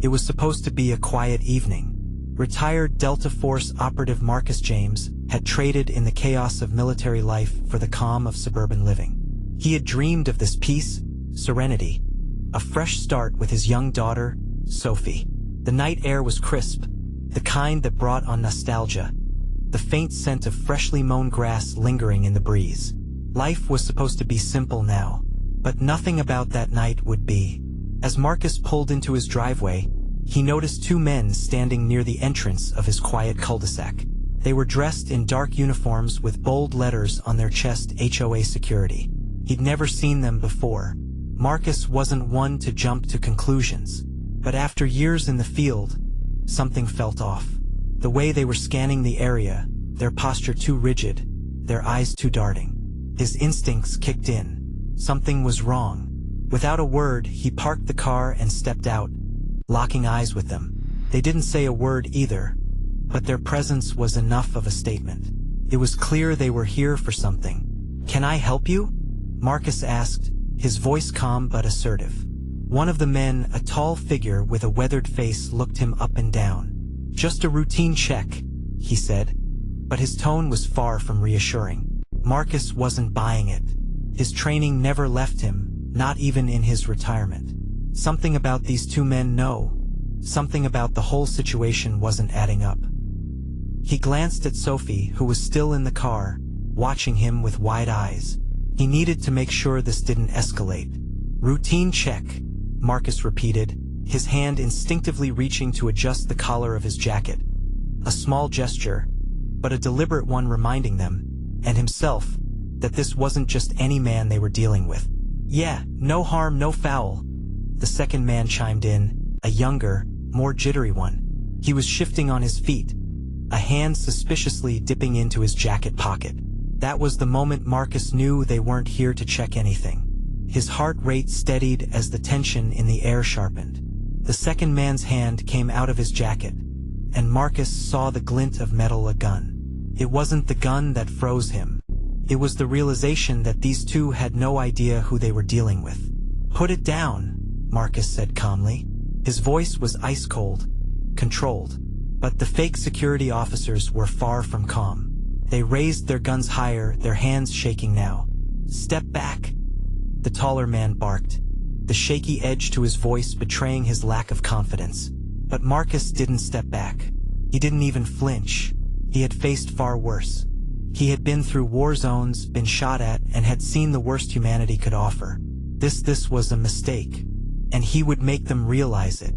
It was supposed to be a quiet evening. Retired Delta Force operative Marcus James had traded in the chaos of military life for the calm of suburban living. He had dreamed of this peace, serenity, a fresh start with his young daughter, Sophie. The night air was crisp, the kind that brought on nostalgia, the faint scent of freshly mown grass lingering in the breeze. Life was supposed to be simple now, but nothing about that night would be. As Marcus pulled into his driveway, he noticed two men standing near the entrance of his quiet cul-de-sac. They were dressed in dark uniforms with bold letters on their chest, HOA security. He'd never seen them before. Marcus wasn't one to jump to conclusions, but after years in the field, something felt off. The way they were scanning the area, their posture too rigid, their eyes too darting. His instincts kicked in. Something was wrong. Without a word, he parked the car and stepped out, locking eyes with them. They didn't say a word either, but their presence was enough of a statement. It was clear they were here for something. "Can I help you?" Marcus asked, his voice calm but assertive. One of the men, a tall figure with a weathered face, looked him up and down. "Just a routine check," he said, but his tone was far from reassuring. Marcus wasn't buying it. His training never left him, not even in his retirement. Something about these two men, something about the whole situation wasn't adding up. He glanced at Sophie, who was still in the car, watching him with wide eyes. He needed to make sure this didn't escalate. "Routine check," Marcus repeated, his hand instinctively reaching to adjust the collar of his jacket. A small gesture, but a deliberate one, reminding them, and himself, that this wasn't just any man they were dealing with. "Yeah, no harm, no foul," the second man chimed in, a younger, more jittery one. He was shifting on his feet, a hand suspiciously dipping into his jacket pocket. That was the moment Marcus knew they weren't here to check anything. His heart rate steadied as the tension in the air sharpened. The second man's hand came out of his jacket, and Marcus saw the glint of metal, a gun. It wasn't the gun that froze him. It was the realization that these two had no idea who they were dealing with. "Put it down," Marcus said calmly. His voice was ice cold, controlled. But the fake security officers were far from calm. They raised their guns higher, their hands shaking now. "Step back," the taller man barked, the shaky edge to his voice betraying his lack of confidence. But Marcus didn't step back. He didn't even flinch. He had faced far worse. He had been through war zones, been shot at, and had seen the worst humanity could offer. This was a mistake, and he would make them realize it.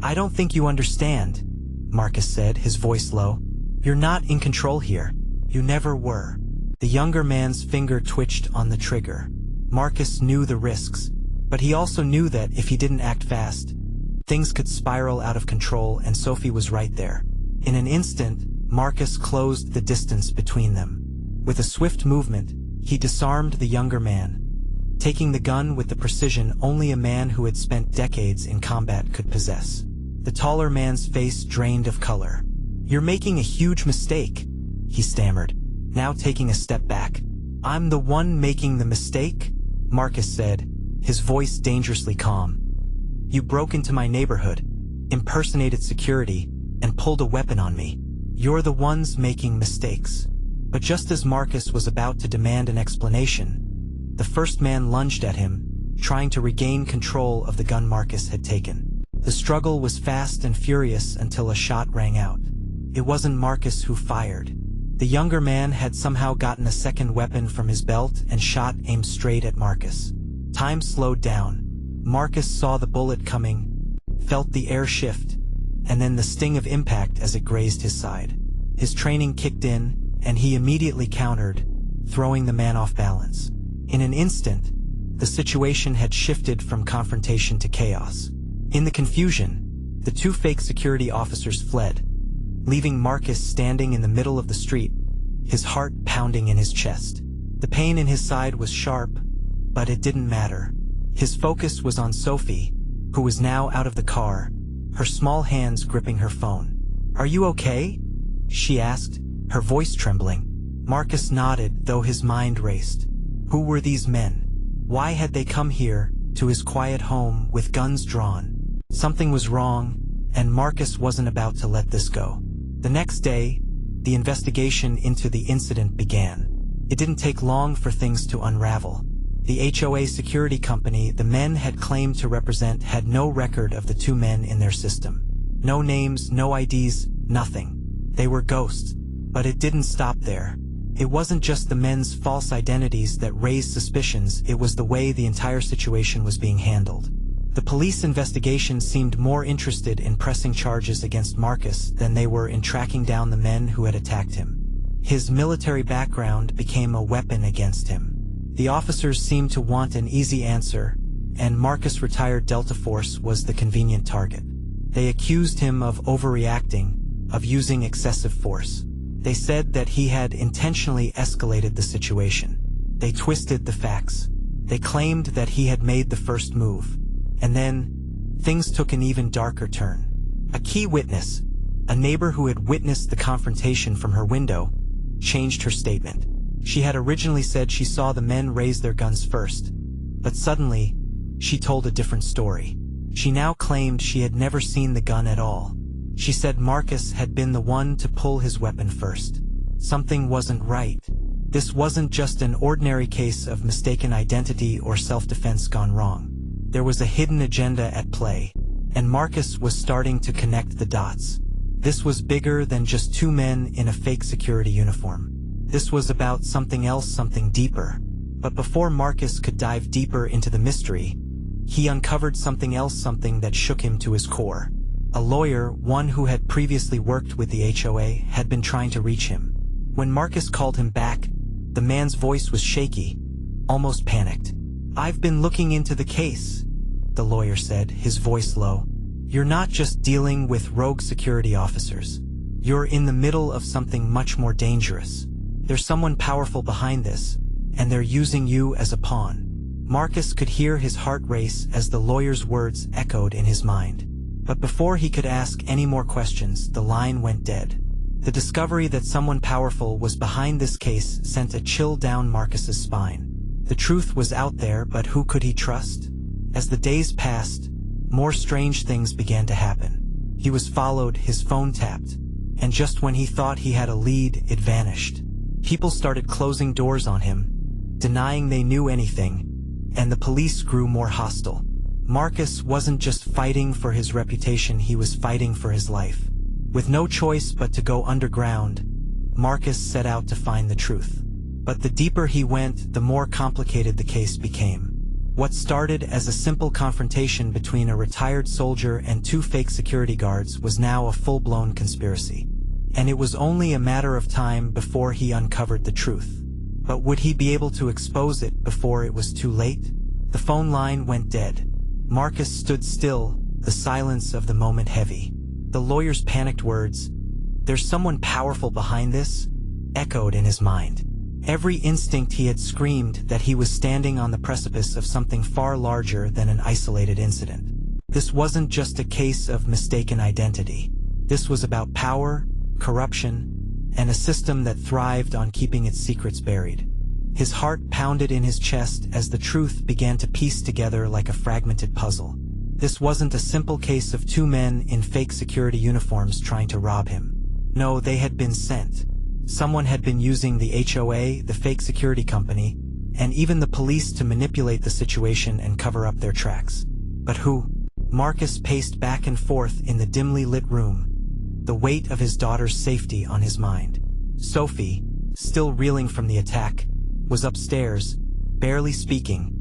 "I don't think you understand," Marcus said, his voice low. "You're not in control here. You never were." The younger man's finger twitched on the trigger. Marcus knew the risks, but he also knew that if he didn't act fast, things could spiral out of control, and Sophie was right there. In an instant, Marcus closed the distance between them. With a swift movement, he disarmed the younger man, taking the gun with the precision only a man who had spent decades in combat could possess. The taller man's face drained of color. "You're making a huge mistake," he stammered, now taking a step back. "I'm the one making the mistake," Marcus said, his voice dangerously calm. "You broke into my neighborhood, impersonated security, and pulled a weapon on me. You're the ones making mistakes." But just as Marcus was about to demand an explanation, the first man lunged at him, trying to regain control of the gun Marcus had taken. The struggle was fast and furious until a shot rang out. It wasn't Marcus who fired. The younger man had somehow gotten a second weapon from his belt and shot aimed straight at Marcus. Time slowed down. Marcus saw the bullet coming, felt the air shift, and then the sting of impact as it grazed his side. His training kicked in, and he immediately countered, throwing the man off balance. In an instant, the situation had shifted from confrontation to chaos. In the confusion, the two fake security officers fled, leaving Marcus standing in the middle of the street, his heart pounding in his chest. The pain in his side was sharp, but it didn't matter. His focus was on Sophie, who was now out of the car, her small hands gripping her phone. "Are you okay?" she asked, her voice trembling. Marcus nodded, though his mind raced. Who were these men? Why had they come here, to his quiet home, with guns drawn? Something was wrong, and Marcus wasn't about to let this go. The next day, the investigation into the incident began. It didn't take long for things to unravel. The HOA security company the men had claimed to represent had no record of the two men in their system. No names, no IDs, nothing. They were ghosts. But it didn't stop there. It wasn't just the men's false identities that raised suspicions, it was the way the entire situation was being handled. The police investigation seemed more interested in pressing charges against Marcus than they were in tracking down the men who had attacked him. His military background became a weapon against him. The officers seemed to want an easy answer, and Marcus retired Delta Force was the convenient target. They accused him of overreacting, of using excessive force. They said that he had intentionally escalated the situation. They twisted the facts. They claimed that he had made the first move. And then, things took an even darker turn. A key witness, a neighbor who had witnessed the confrontation from her window, changed her statement. She had originally said she saw the men raise their guns first, but suddenly, she told a different story. She now claimed she had never seen the gun at all. She said Marcus had been the one to pull his weapon first. Something wasn't right. This wasn't just an ordinary case of mistaken identity or self-defense gone wrong. There was a hidden agenda at play, and Marcus was starting to connect the dots. This was bigger than just two men in a fake security uniform. This was about something else, something deeper. But before Marcus could dive deeper into the mystery, he uncovered something else, something that shook him to his core. A lawyer, one who had previously worked with the HOA, had been trying to reach him. When Marcus called him back, the man's voice was shaky, almost panicked. "I've been looking into the case," the lawyer said, his voice low. "You're not just dealing with rogue security officers. You're in the middle of something much more dangerous. There's someone powerful behind this, and they're using you as a pawn." Marcus could hear his heart race as the lawyer's words echoed in his mind. But before he could ask any more questions, the line went dead. The discovery that someone powerful was behind this case sent a chill down Marcus's spine. The truth was out there, but who could he trust? As the days passed, more strange things began to happen. He was followed, his phone tapped, and just when he thought he had a lead, it vanished. People started closing doors on him, denying they knew anything, and the police grew more hostile. Marcus wasn't just fighting for his reputation, he was fighting for his life. With no choice but to go underground, Marcus set out to find the truth. But the deeper he went, the more complicated the case became. What started as a simple confrontation between a retired soldier and two fake security guards was now a full-blown conspiracy. And it was only a matter of time before he uncovered the truth. But would he be able to expose it before it was too late? The phone line went dead. Marcus stood still, the silence of the moment heavy. The lawyer's panicked words, "There's someone powerful behind this," echoed in his mind. Every instinct he had screamed that he was standing on the precipice of something far larger than an isolated incident. This wasn't just a case of mistaken identity. This was about power, corruption, and a system that thrived on keeping its secrets buried. His heart pounded in his chest as the truth began to piece together like a fragmented puzzle. This wasn't a simple case of two men in fake security uniforms trying to rob him. No, they had been sent. Someone had been using the HOA, the fake security company, and even the police to manipulate the situation and cover up their tracks. But who? Marcus paced back and forth in the dimly lit room, the weight of his daughter's safety on his mind. Sophie, still reeling from the attack, was upstairs, barely speaking.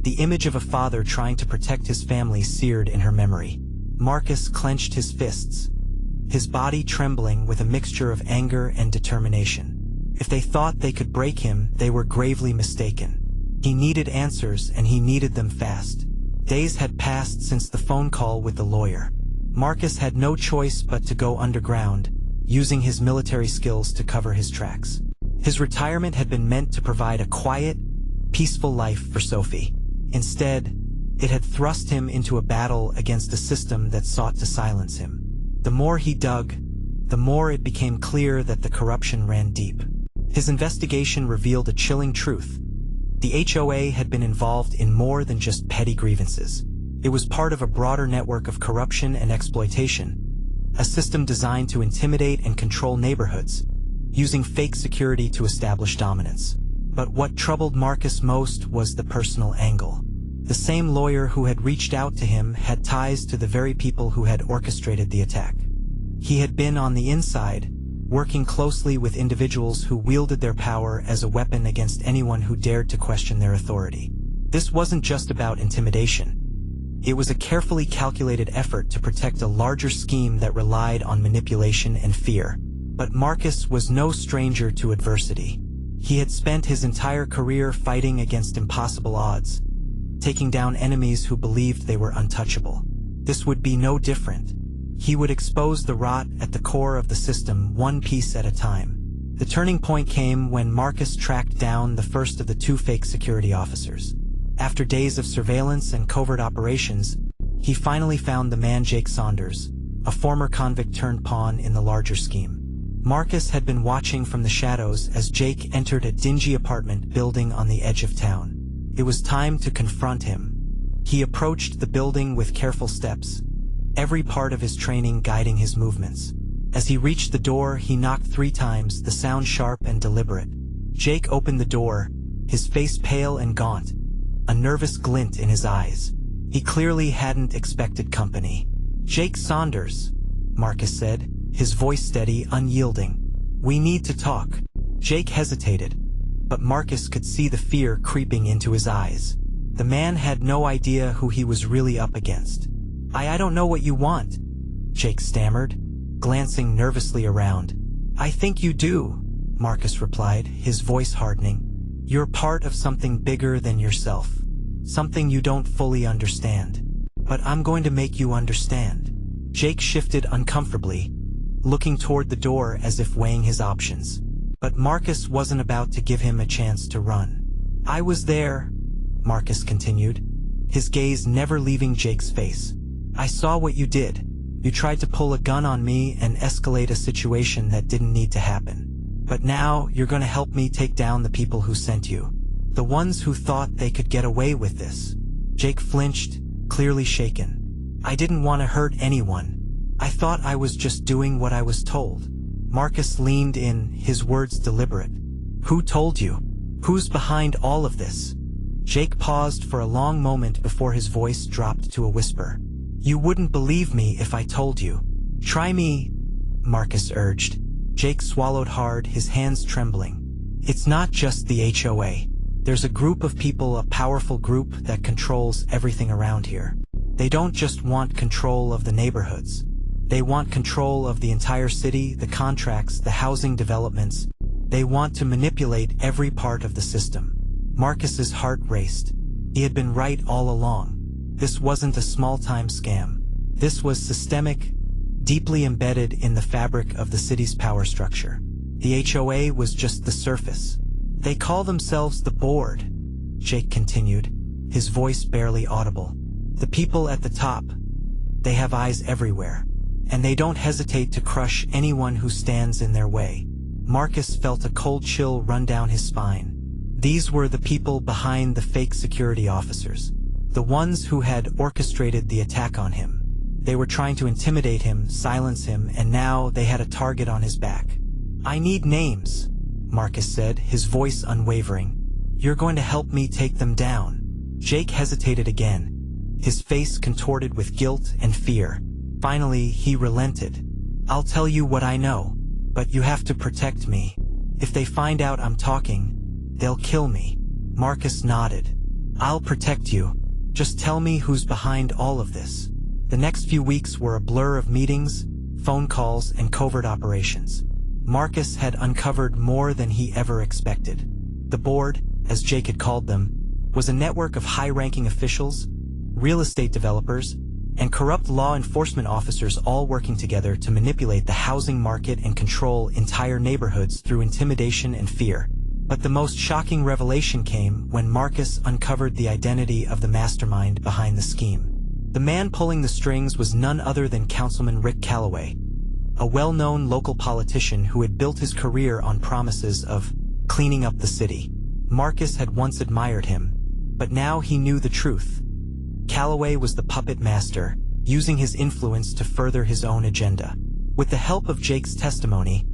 The image of a father trying to protect his family seared in her memory. Marcus clenched his fists, his body trembling with a mixture of anger and determination. If they thought they could break him, they were gravely mistaken. He needed answers, and he needed them fast. Days had passed since the phone call with the lawyer. Marcus had no choice but to go underground, using his military skills to cover his tracks. His retirement had been meant to provide a quiet, peaceful life for Sophie. Instead, it had thrust him into a battle against a system that sought to silence him. The more he dug, the more it became clear that the corruption ran deep. His investigation revealed a chilling truth. The HOA had been involved in more than just petty grievances. It was part of a broader network of corruption and exploitation, a system designed to intimidate and control neighborhoods, using fake security to establish dominance. But what troubled Marcus most was the personal angle. The same lawyer who had reached out to him had ties to the very people who had orchestrated the attack. He had been on the inside, working closely with individuals who wielded their power as a weapon against anyone who dared to question their authority. This wasn't just about intimidation. It was a carefully calculated effort to protect a larger scheme that relied on manipulation and fear. But Marcus was no stranger to adversity. He had spent his entire career fighting against impossible odds, taking down enemies who believed they were untouchable. This would be no different. He would expose the rot at the core of the system, one piece at a time. The turning point came when Marcus tracked down the first of the two fake security officers. After days of surveillance and covert operations, he finally found the man Jake Saunders, a former convict turned pawn in the larger scheme. Marcus had been watching from the shadows as Jake entered a dingy apartment building on the edge of town. It was time to confront him. He approached the building with careful steps, every part of his training guiding his movements. As he reached the door, he knocked 3 times, the sound sharp and deliberate. Jake opened the door, his face pale and gaunt, a nervous glint in his eyes. He clearly hadn't expected company. "Jake Saunders," Marcus said, his voice steady, unyielding. "We need to talk." Jake hesitated, but Marcus could see the fear creeping into his eyes. The man had no idea who he was really up against. I don't know what you want," Jake stammered, glancing nervously around. "I think you do," Marcus replied, his voice hardening. "You're part of something bigger than yourself. Something you don't fully understand. But I'm going to make you understand." Jake shifted uncomfortably, looking toward the door as if weighing his options. But Marcus wasn't about to give him a chance to run. "I was there," Marcus continued, his gaze never leaving Jake's face. "I saw what you did. You tried to pull a gun on me and escalate a situation that didn't need to happen. But now you're going to help me take down the people who sent you. The ones who thought they could get away with this." Jake flinched, clearly shaken. "I didn't want to hurt anyone. I thought I was just doing what I was told." Marcus leaned in, his words deliberate. "Who told you? Who's behind all of this?" Jake paused for a long moment before his voice dropped to a whisper. "You wouldn't believe me if I told you. Try me," Marcus urged. Jake swallowed hard, his hands trembling. "It's not just the HOA. There's a group of people, a powerful group that controls everything around here. They don't just want control of the neighborhoods. They want control of the entire city, the contracts, the housing developments. They want to manipulate every part of the system." Marcus's heart raced. He had been right all along. This wasn't a small-time scam. This was systemic, deeply embedded in the fabric of the city's power structure. The HOA was just the surface. "They call themselves the board," Jake continued, his voice barely audible. "The people at the top, they have eyes everywhere, and they don't hesitate to crush anyone who stands in their way." Marcus felt a cold chill run down his spine. These were the people behind the fake security officers, the ones who had orchestrated the attack on him. They were trying to intimidate him, silence him, and now they had a target on his back. "I need names," Marcus said, his voice unwavering. "You're going to help me take them down." Jake hesitated again, his face contorted with guilt and fear. Finally, he relented. "I'll tell you what I know, but you have to protect me. If they find out I'm talking, they'll kill me." Marcus nodded. "I'll protect you. Just tell me who's behind all of this." The next few weeks were a blur of meetings, phone calls, and covert operations. Marcus had uncovered more than he ever expected. The board, as Jake had called them, was a network of high-ranking officials, real estate developers, and corrupt law enforcement officers all working together to manipulate the housing market and control entire neighborhoods through intimidation and fear. But the most shocking revelation came when Marcus uncovered the identity of the mastermind behind the scheme. The man pulling the strings was none other than Councilman Rick Calloway, a well-known local politician who had built his career on promises of cleaning up the city. Marcus had once admired him, but now he knew the truth. Calloway was the puppet master, using his influence to further his own agenda. With the help of Jake's testimony,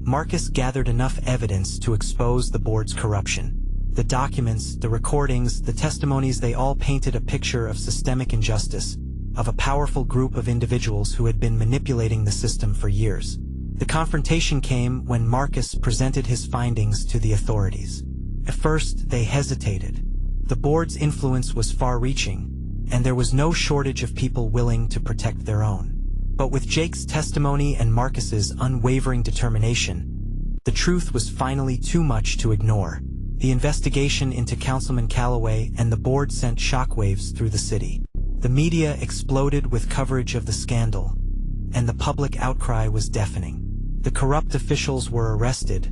Marcus gathered enough evidence to expose the board's corruption. The documents, the recordings, the testimonies, they all painted a picture of systemic injustice, of a powerful group of individuals who had been manipulating the system for years. The confrontation came when Marcus presented his findings to the authorities. At first, they hesitated. The board's influence was far-reaching, and there was no shortage of people willing to protect their own. But with Jake's testimony and Marcus's unwavering determination, the truth was finally too much to ignore. The investigation into Councilman Calloway and the board sent shockwaves through the city. The media exploded with coverage of the scandal, and the public outcry was deafening. The corrupt officials were arrested,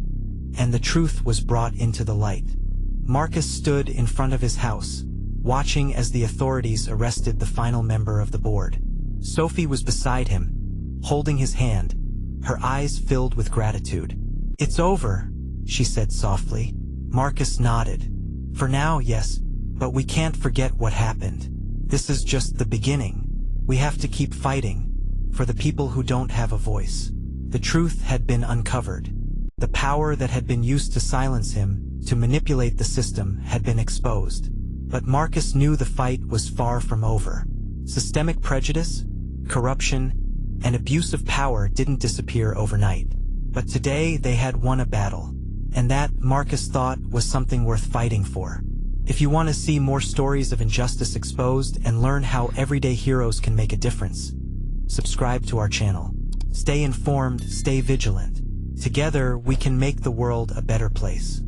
and the truth was brought into the light. Marcus stood in front of his house, watching as the authorities arrested the final member of the board. Sophie was beside him, holding his hand, her eyes filled with gratitude. "It's over," she said softly. Marcus nodded. "For now, yes, but we can't forget what happened. This is just the beginning. We have to keep fighting, for the people who don't have a voice." The truth had been uncovered. The power that had been used to silence him, to manipulate the system, had been exposed. But Marcus knew the fight was far from over. Systemic prejudice, corruption, and abuse of power didn't disappear overnight. But today they had won a battle. And that, Marcus thought, was something worth fighting for. If you want to see more stories of injustice exposed and learn how everyday heroes can make a difference, subscribe to our channel. Stay informed, stay vigilant. Together, we can make the world a better place.